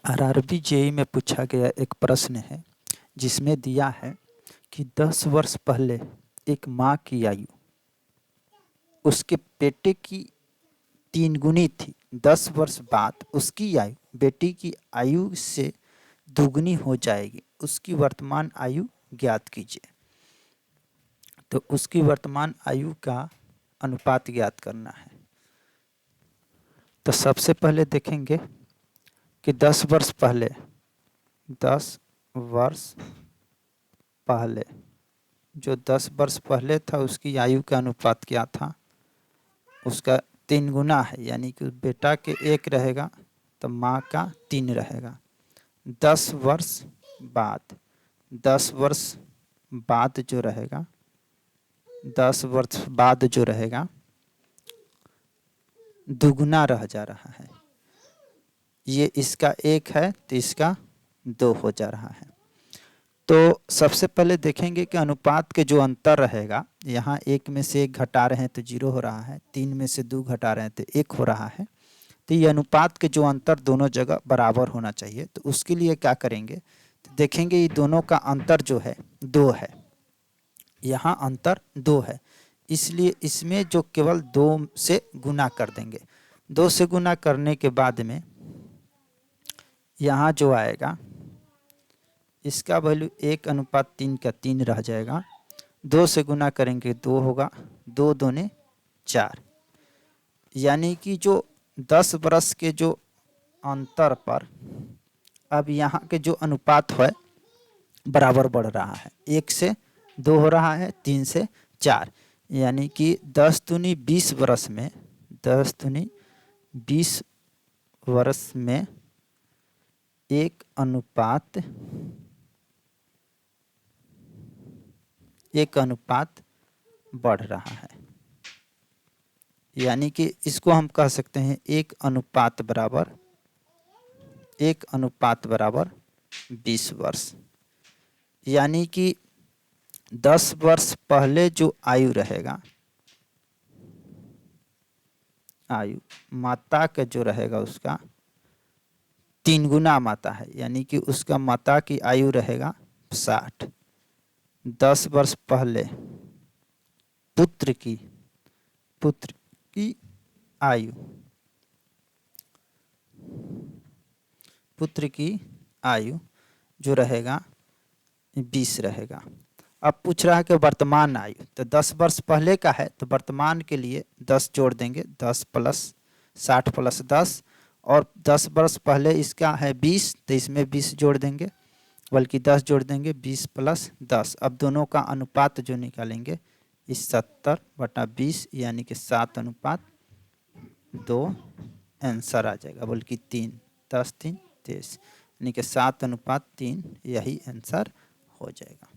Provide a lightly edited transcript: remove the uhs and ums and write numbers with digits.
RRB JEE में पूछा गया एक प्रश्न है जिसमें दिया है कि 10 वर्ष पहले एक माँ की आयु उसके बेटे की 3 गुनी थी। 10 वर्ष बाद उसकी आयु बेटी की आयु से दुगनी हो जाएगी। उसकी वर्तमान आयु ज्ञात कीजिए। तो उसकी वर्तमान आयु का अनुपात ज्ञात करना है। तो सबसे पहले देखेंगे कि 10 वर्ष पहले 10 वर्ष पहले जो 10 वर्ष पहले था उसकी आयु का अनुपात क्या था, उसका 3 गुना है, यानी कि बेटा के 1 रहेगा तो माँ का 3 रहेगा। 10 वर्ष बाद 10 वर्ष बाद जो रहेगा 10 वर्ष बाद जो रहेगा दुगुना रह जा रहा है। ये इसका 1 है तो इसका 2 हो जा रहा है। तो सबसे पहले देखेंगे कि अनुपात के जो अंतर रहेगा, यहाँ 1 में से 1 घटा रहे हैं तो 0 हो रहा है, 3 में से 2 घटा रहे हैं तो 1 हो रहा है। तो ये अनुपात के जो अंतर दोनों जगह बराबर होना चाहिए। तो उसके लिए क्या करेंगे, तो देखेंगे ये दोनों का अंतर जो है 2 है, यहाँ अंतर 2 है, इसलिए इसमें जो केवल 2 से गुना कर देंगे। 2 से गुना करने के बाद में यहाँ जो आएगा इसका वैल्यू 1:3 का 3 रह जाएगा। 2 से गुना करेंगे 2 होगा, 2 दूने 4, यानी कि जो 10 वर्ष के जो अंतर पर अब यहाँ के जो अनुपात है बराबर बढ़ रहा है। 1 से 2 हो रहा है, 3 से 4, यानी कि 10 दूनी 20 वर्ष में 10 दूनी 20 वर्ष में 1 अनुपात बढ़ रहा है। यानी कि इसको हम कह सकते हैं 1 अनुपात बराबर 20 वर्ष। यानी कि 10 वर्ष पहले जो आयु रहेगा, आयु माता का जो रहेगा उसका 3 गुना माता है, यानी कि उसका माता की आयु रहेगा 60। 10 वर्ष पहले पुत्र की आयु जो रहेगा 20 रहेगा। अब पूछ रहा है कि वर्तमान आयु, तो 10 वर्ष पहले का है तो वर्तमान के लिए 10 जोड़ देंगे, 10 प्लस 60 प्लस 10, और 10 वर्ष पहले इसका है 20 तो इसमें 20 जोड़ देंगे, बल्कि 10 जोड़ देंगे, 20 प्लस 10। अब दोनों का अनुपात जो निकालेंगे इस 70/20, यानी कि 7:2 आंसर आ जाएगा, बल्कि 3, 10 3 23, यानी कि 7:3 यही आंसर हो जाएगा।